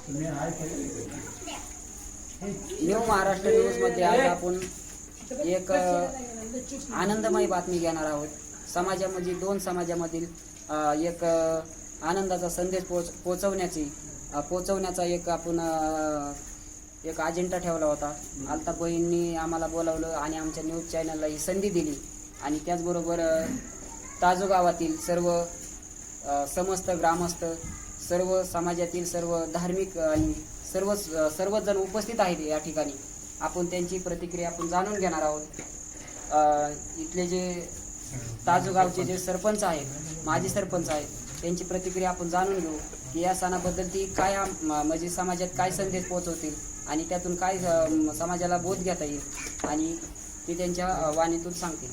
New Maharashtra न्यूजमध्ये आज आपण एक आनंदमय बातमी घेणार आहोत। समाजामध्ये दोन समाजामधील एक आनंदाचा संदेश पोचवण्याचा एक आपण एक अजेंडा ठेवला होता। अल्ताफबाईंनी आम्हाला बोलावलं आणि आमच्या न्यूज चॅनलला ही संधी दिली आणि त्याचबरोबर ताजो गावातील सर्व समस्त ग्रामस्थ, सर्व समाजातील सर्व धार्मिक आणि सर्वजण उपस्थित आहेत या ठिकाणी। आपण त्यांची प्रतिक्रिया आपण जाणून घेणार आहोत। इथले जे ताजो गावचे जे सरपंच आहेत, माजी सरपंच आहेत, त्यांची प्रतिक्रिया आपण जाणून घेऊ की या सणाबद्दल ती काय म्हणजे समाजात काय संदेश पोहोचवतील आणि त्यातून काय समाजाला बोध घेता येईल आणि ते त्यांच्या वाणीतून सांगतील।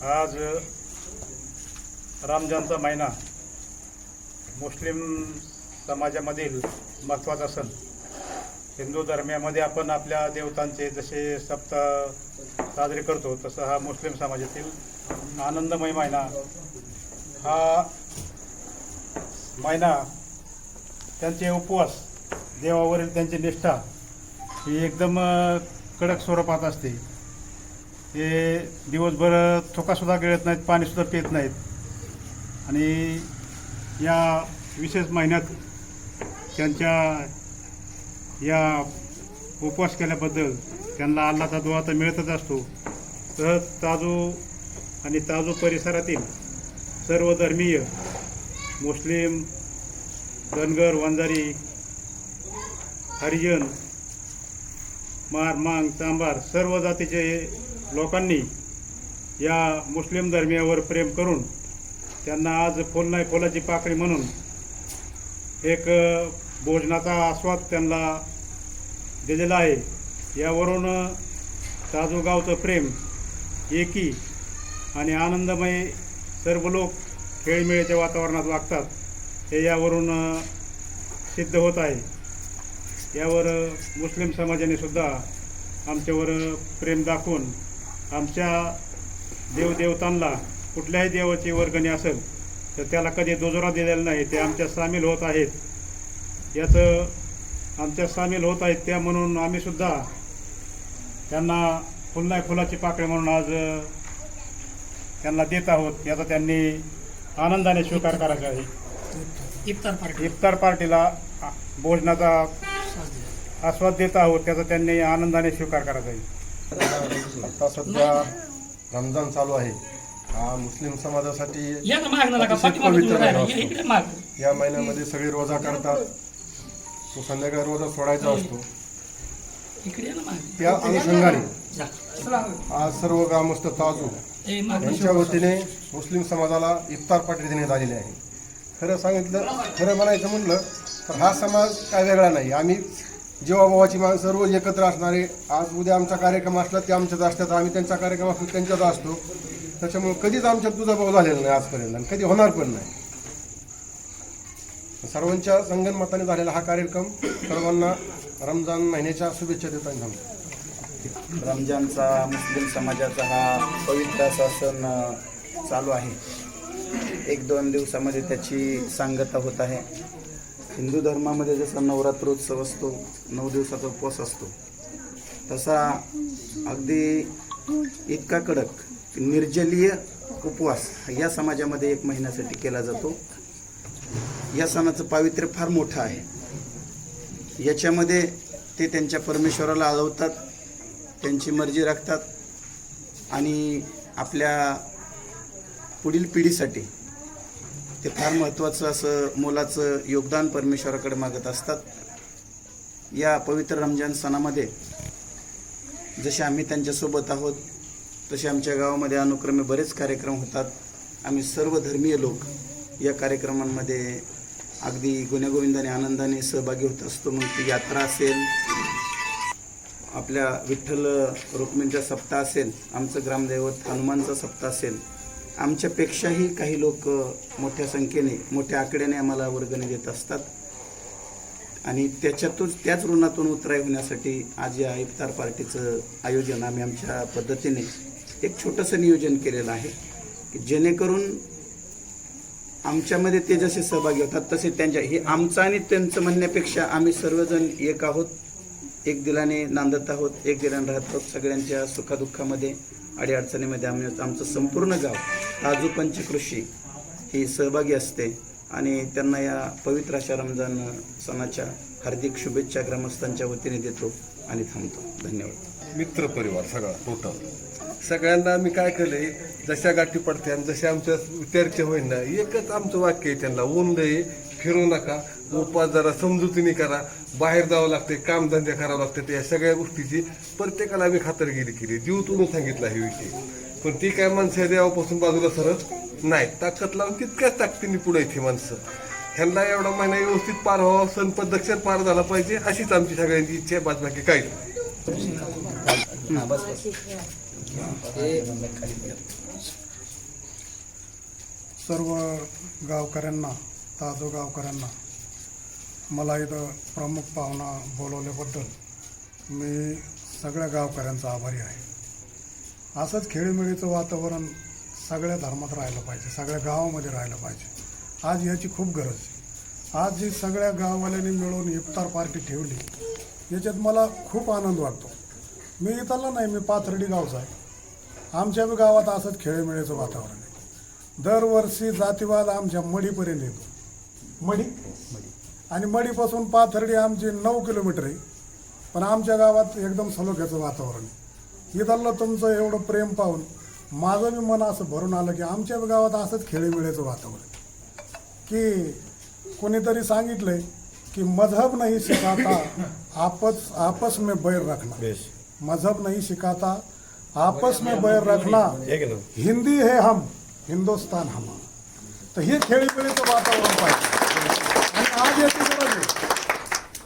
आज रमजानचा महिना मुस्लिम समाजामधील महत्त्वाचा सण। हिंदू धर्मामध्ये आपण आपल्या देवतांचे जसे सप्ताह साजरे करतो, तसं हा मुस्लिम समाजातील आनंदमय महिना। हा महिना त्यांचे उपवास, देवावरील त्यांची निष्ठा ही एकदम कडक स्वरूपात असते। ते दिवसभर थोकासुद्धा गिळत नाहीत, पाणीसुद्धा पित नाहीत आणि या विशेष महिन्यात त्यांच्या या उपवास केल्याबद्दल त्यांना अल्लाहचा दुआ तर मिळतच असतो। तर ताजो परिसरातील सर्व धर्मीय, मुस्लिम, धनगर, वंजारी, हरिजन, मांग, चांभार सर्व जातीचे लोकांनी या मुस्लिम धर्मियावर प्रेम करून त्यांना आज फुल नाही फुलाची पाकळी म्हणून एक भोजनाचा आस्वाद त्यांना दिलेला आहे। यावरून ताजो गावचं प्रेम, एकी आणि आनंदमय सर्व लोक खेळीमेळीच्या वातावरणात वागतात हे यावरून सिद्ध होत आहे। यावर मुस्लिम समाजाने सुद्धा आमच्यावर प्रेम दाखवून आमच्या देवदेवतांना कुठल्याही देवाची वर्गणी असेल तर त्याला कधी दुजोरा दिलेला नाही, ते आमच्या सामील होत आहेत। याचं आमच्या सामील होत आहेत त्या म्हणून आम्ही सुद्धा त्यांना फुल नाही फुलाची पाकळी म्हणून आज त्यांना देत आहोत। याचा त्यांनी आनंदाने स्वीकार करायचा आहे। इफ्तार पार्टीला भोजनाचा आस्वाद देत आहोत, त्याचा त्यांनी आनंदाने स्वीकार करायचा आहे। आता सध्या रमजान चालू आहे। हा मुस्लिम समाजासाठी अतिशय पवित्र महिना असतो। या महिन्यामध्ये सगळे रोजा करतात, तो संध्याकाळी रोजा सोडायचा असतो। त्या अनुषंगाने आज सर्व ग्रामस्थ ताजो यांच्या वतीने मुस्लिम समाजाला इफ्तार पार्टी देण्यात आलेली आहे। खरं म्हणायचं म्हणलं तर हा समाज काय वेगळा नाही। आम्ही जीवाभावाची माणसं रोज एकत्र असणारे। आज उद्या आमचा कार्यक्रम असला ते आमच्यात असतात, आम्ही त्यांचा कार्यक्रम असतो त्यांच्यात असतो। त्याच्यामुळे कधीच आमच्यात दुजाभाव झालेला नाही आजपर्यंत आणि कधी होणार पण नाही। सर्वांच्या संगनमताने झालेला हा कार्यक्रम सर्वांना रमजान महिन्याच्या शुभेच्छा देत आहे। रमजानचा मुस्लिम समाजाचा हा पवित्र असा सण चालू आहे। 1-2 दिवसामध्ये त्याची सांगता होत आहे। हिंदू धर्मामध्ये जसा नवरात्रोत्सव असतो, 9 दिवसाचा उपवास असतो, तसा अगदी इतका कडक निर्जलीय उपवास या समाजामध्ये 1 महिन्यासाठी केला जातो। या सणाचं पावित्र्य फार मोठं आहे। याच्यामध्ये ते त्यांच्या परमेश्वराला आळवतात, त्यांची मर्जी राखतात आणि आपल्या पुढील पिढीसाठी ते फार महत्त्वाचं असं मोलाचं योगदान परमेश्वराकडे मागत असतात। या पवित्र रमजान सणामध्ये जसे आम्ही त्यांच्यासोबत आहोत, तसे आमच्या गावामध्ये अनुक्रमे बरेच कार्यक्रम होतात। आम्ही सर्व धर्मीय लोक या कार्यक्रमांमध्ये अगदी गुण्यागोविंदाने आनंदाने सहभागी होत असतो। मग ती यात्रा असेल, आपल्या विठ्ठल रुक्मिणीचा सप्ताह असेल, आमचं ग्रामदैवत हनुमानचा सप्ताह असेल, आमच्यापेक्षाही काही लोक मोठ्या संख्येने, मोठ्या आकड्याने आम्हाला वर्गणी देत असतात आणि त्याच ऋणातून उतराई होण्यासाठी आज या इफ्तार पार्टीचं आयोजन आम्ही आमच्या पद्धतीने एक छोटंसं नियोजन केलेलं आहे की जेणेकरून आमच्यामध्ये ते जसे सहभागी होतात तसे त्यांच्या हे आमचं आणि त्यांचं म्हणण्यापेक्षा आम्ही सर्वजण एक आहोत, एक दिलाने नांदत आहोत, एक दिलाने राहत आहोत. सगळ्यांच्या सुखादुःखामध्ये अडीअडचणीमध्ये आमचं संपूर्ण गाव ताजू पंचकृषी ही सहभागी असते आणि त्यांना या पवित्र अशा रमजान सणाच्या हार्दिक शुभेच्छा ग्रामस्थांच्या वतीने देतो आणि थांबतो. धन्यवाद. मित्र परिवार सगळा टोटल सगळ्यांना आम्ही काय केलंय, जशा गाठी पडते आणि जशा आमच्या चर्चा होईल ना, एकच आमचं वाक्य आहे त्यांना, ऊन लय फिरू नका, उपास जरा समजुतीने करा, बाहेर जावं लागते, कामधंदे करावं लागते. या सगळ्या गोष्टीची प्रत्येकाला आम्ही खातरगिरी केली, जीव तोडून सांगितला हे विषय. पण ती काय माणसं देवापासून बाजूला सरत नाही, ताकद लावून तितक्याच ताकदीने पुढे येते माणसं. ह्यांना एवढा महिना व्यवस्थित पार व्हावा, सण पद्धतशीर पार झाला पाहिजे, अशीच आमची सगळ्यांची इच्छा आहे. बाकी काही सर्व गावकऱ्यांना, ताजो गावकऱ्यांना मला इथं प्रमुख पाहुणा बोलवल्याबद्दल मी सगळ्या गावकऱ्यांचा आभारी आहे. असंच खेळीमेळीचं वातावरण सगळ्या धर्मात राहिलं पाहिजे, सगळ्या गावामध्ये राहिलं पाहिजे. आज याची खूप गरज आहे. आज जी सगळ्या गाववाल्यांनी मिळून इफ्तार पार्टी ठेवली, याच्यात मला खूप आनंद वाटतो. मी इथला नाही, मी पाथर्डी गावचा आहे. आमच्या बी गावात असंच खेळीमेळीचं वातावरण आहे. दरवर्षी जातीवाद आमच्या मडीपर्यंत येतो. मडी आणि मडीपासून पाथर्डी आमची 9 किलोमीटर आहे, पण आमच्या गावात एकदम सलोख्याचं वातावरण आहे. इथलं तुमचं एवढं प्रेम पाहून माझं बी मन असं भरून आलं की आमच्या बी गावात असंच खेळीमेळीचं वातावरण की कोणीतरी सांगितलंय की मजहब नहीं सिखाता आपस में बैर रखना, मजहब नहीं सिखाता आपस में बैर रखना, हिंदी है हम, हिंदुस्तान हमारा. तर हे खेळीमेळीचं वातावरण पाहिजे. आणि आज याची गरज आहे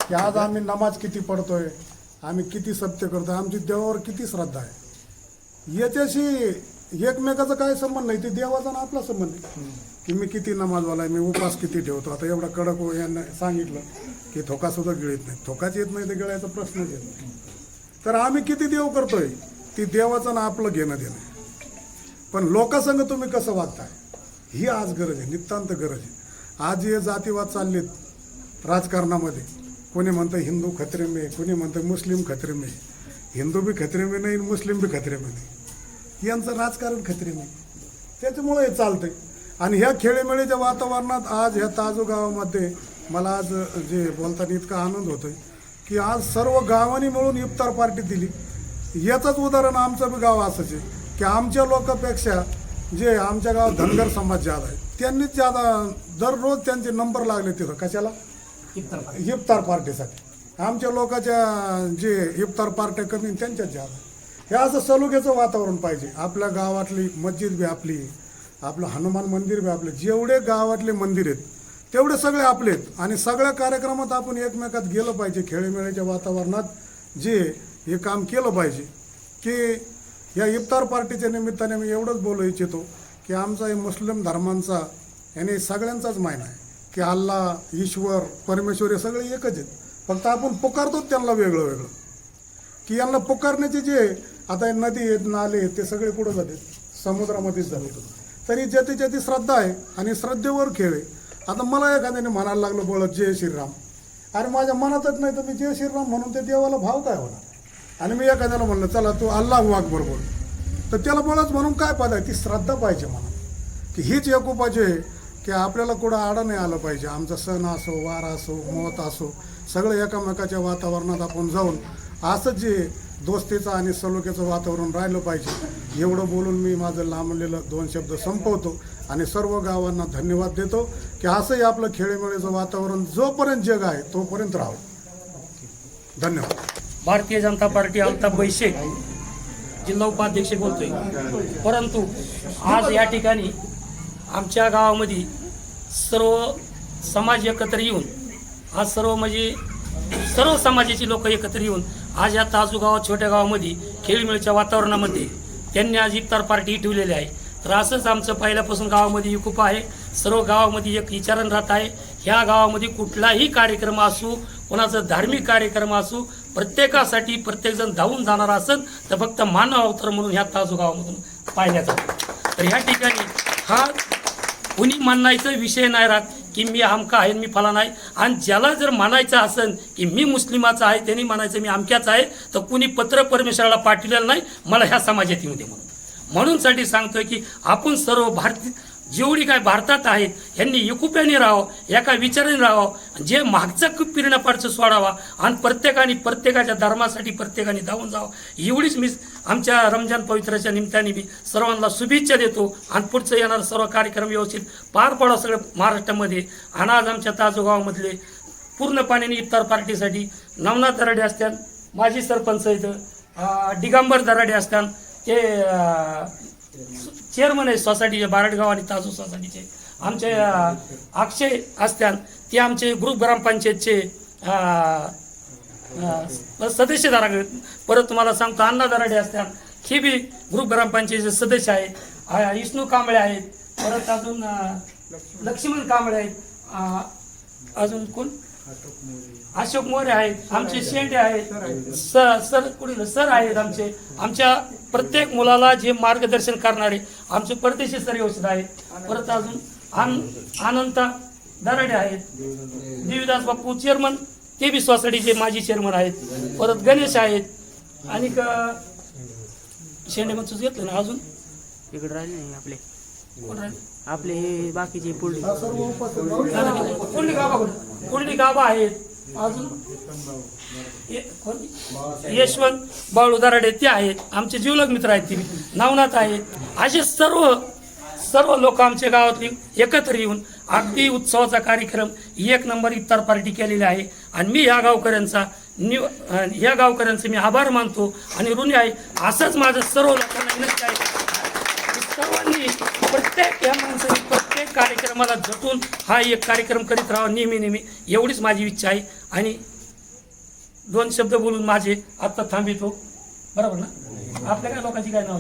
की आज आम्ही नमाज किती पढतोय, आम्ही किती सत्य करतोय, आमची देवावर किती श्रद्धा आहे. याच्याशी एकमेकाचा काय संबंध नाही, ते देवाचा ना आपला संबंध आहे की मी किती नमाजवाला आहे, मी उपास किती ठेवतो. आता एवढा कडक यांना सांगितलं की थोकासुद्धा गिळत नाही, थोकाच येत नाही तर गिळायचा प्रश्नच येत नाही. तर आम्ही किती देव करतोय, ती देवाचं ना आपलं घेणं देणं. पण लोकांसंग तुम्ही कसं वागताय ही आज गरज आहे, नितांत गरज आहे. आज हे जातीवाद चाललेत राजकारणामध्ये, कोणी म्हणतं हिंदू खतरे में, कोणी म्हणतं मुस्लिम खतरे में. हिंदू बी खतरे में नाही, मुस्लिम बी खतरे में नाही, यांचं राजकारण खतरे में. त्याच्यामुळे हे चालतंय. आणि ह्या खेळीमेळीच्या वातावरणात आज ह्या ताजू गावामध्ये मला आज जे बोलताना इतका आनंद होतोय की आज सर्व गावांनी मिळून इफ्तार पार्टी दिली. याचंच उदाहरण आमचं बी गाव असंच आहे की आमच्या लोकांपेक्षा जे आमच्या गावात धनगर समाज ज्यादा आहे त्यांनीच ज्यादा दररोज त्यांचे नंबर लागले तिथं. कशाला? इफ्तार पार्टीसाठी. आमच्या लोकांच्या जे इफ्तार पार्ट्या कमी त्यांच्याच ज्यादा. हे असं सलुक्याचं वातावरण पाहिजे. आपल्या गावातली मस्जिद बी आपली, आपलं हनुमान मंदिर बी आपले, जेवढे गावातले मंदिर आहेत तेवढे सगळे आपलेत. आणि सगळ्या कार्यक्रमात आपण एकमेकात गेलं पाहिजे. खेळीमेळीच्या वातावरणात जे हे काम केलं पाहिजे की या इफ्तार पार्टीच्या निमित्ताने मी एवढंच बोलू इच्छितो की आमचा हे मुस्लिम धर्मांचा याने सगळ्यांचाच महिना आहे की अल्लाह, ईश्वर, परमेश्वर हे सगळे एकच आहेत. फक्त आपण पुकारतोच त्यांना वेगळं वेगळं. की यांना पुकारण्याचे जे आता नदी आहेत, नाले आहेत, ते सगळे कुठं जातात? समुद्रामध्येच जातात. तरी ज्याची ज्याची श्रद्धा आहे आणि श्रद्धेवर खेळ आहे. आता मला एखाद्याने म्हणायला लागलं बोलत जय श्रीराम, अरे माझ्या मनातच नाही तर मी जय श्रीराम म्हणून ते देवाला भाव काय होणार? आणि मी एखाद्याला म्हणलं चला तू अल्लाहू अकबर बोल, तर त्याला बोलच म्हणून काय पाहिजे? ती श्रद्धा पाहिजे मला की हीच एकोपाची आहे की आपल्याला कुठं आडं नाही आलं पाहिजे. आमचा सण असो, वार असो, मौत असो, सगळं एकामेकाच्या वातावरणात आपण जाऊन असंच जे दोस्तीचं आणि सलोख्याचं वातावरण राहिलं पाहिजे. एवढं बोलून मी माझं लांबलेलं 2 शब्द संपवतो आणि सर्व गावांना धन्यवाद देतो की असंही आपलं खेळीमेळीचं वातावरण जोपर्यंत जग आहे तोपर्यंत राहावं. धन्यवाद. भारतीय जनता पार्टी अल्ताफ शेख, जिल्हा उपाध्यक्ष बोलतोय. परंतु आज या ठिकाणी आमच्या गावामध्ये सर्व समाज एकत्र येऊन, आज सर्व समाजाची लोक एकत्र येऊन आज या ताजू गावात, छोट्या गावामध्ये खेळीमेळीच्या वातावरणामध्ये त्यांनी आज इफ्तार पार्टी ठेवलेली आहे. तर असंच आमचं पहिल्यापासून गावामध्ये युकुप आहे. सर्व गावामध्ये एक विचारण राहत आहे. ह्या गावामध्ये कुठलाही कार्यक्रम असू, कोणाचा धार्मिक कार्यक्रम असू, प्रत्येकासाठी प्रत्येकजण धावून जाणार असेल तर फक्त मानव अवतार म्हणून ह्या ताजू गावामधून पाहिल्या जातो. तर ह्या ठिकाणी हा कुणी म्हणायचा विषय नाही राहत की मी अमका आहे मी फला नाही. आणि ज्याला जर म्हणायचं असेल की मी मुस्लिमाचा आहे त्यांनी म्हणायचं मी अमक्याचा आहे, तर कुणी पत्र परमेश्वराला पाठवलेलं नाही मला ह्या समाजात येऊ दे म्हणून साठी सांगतोय की आपण सर्व भारतीय जेवढी काय भारतात आहेत यांनी एकुप्याने राहावं, एका विचाराने राहावं, जे मागचा पिढीनं पाडचं सोडावा आणि प्रत्येकाच्या धर्मासाठी प्रत्येकाने धावून जावं. एवढीच मी आमच्या रमजान पवित्राच्या निमित्ताने मी सर्वांना शुभेच्छा देतो आणि पुढचं येणारा सर्व कार्यक्रम व्यवस्थित पार पडावं सगळं महाराष्ट्रामध्ये. आणि आज आमच्या ताजोगावमधले पूर्ण पाण्याने इफ्तार पार्टीसाठी नवनाथ दराडे असतात, माजी सरपंच इथं दिगंबर दराडे असतात, ते चेअरमन आहे सोसायटीचे बारडगाव आणि ताजू सोसायटीचे. आमचे अक्षय असतात, ते आमचे ग्रुप ग्रामपंचायतचे सदस्य धारक. परत तुम्हाला सांगतो अण्णा दराडे असतात, हे बी ग्रुप ग्रामपंचायतीचे सदस्य आहेत. विष्णू कांबळे आहेत, परत अजून लक्ष्मण कांबळे आहेत, अजून कोण अशोक मोरे आहेत, आमचे शेंडे आहेत, सर कुठे सर आहेत आमच्या प्रत्येक मुलाला जे मार्गदर्शन करणारे आमचे परदेशी सर व्यवस्थित आहेत. परत अजून अनंता दराडे आहेत, देवीदास बापू चेअरमन ते बी सोसायटीचे माजी चेअरमन आहेत. परत गणेश आहेत आणि शेंडे म्हणून घेतलं ना. अजून इकडे राहिले नाही आपले कोण राहिले? आपले हे बाकीचे पुढे कोणी गाभा आहेत. अजून यशवंत बाळू दराडे ते आहेत, आमचे जीवलग मित्र आहेत, ते नवनाथ आहेत. असे सर्व लोक आमच्या गावातली एकत्र येऊन अगदी उत्सवाचा कार्यक्रम 1 नंबर इफ्तार पार्टी केलेली आहे. आणि मी ह्या गावकऱ्यांचे मी आभार मानतो आणि ऋणी आहे. असंच माझं सर्व लोकांना विनंती आहे, सर्वांनी प्रत्येक प्रत्येक कार्यक्रमाला झटून हा एक कार्यक्रम करीत राहावा नेहमी. एवढीच माझी इच्छा आहे. आणि 2 शब्द बोलून माझे आत्ता थांबितो. बरोबर ना? आपल्या काय लोकांची काय नाव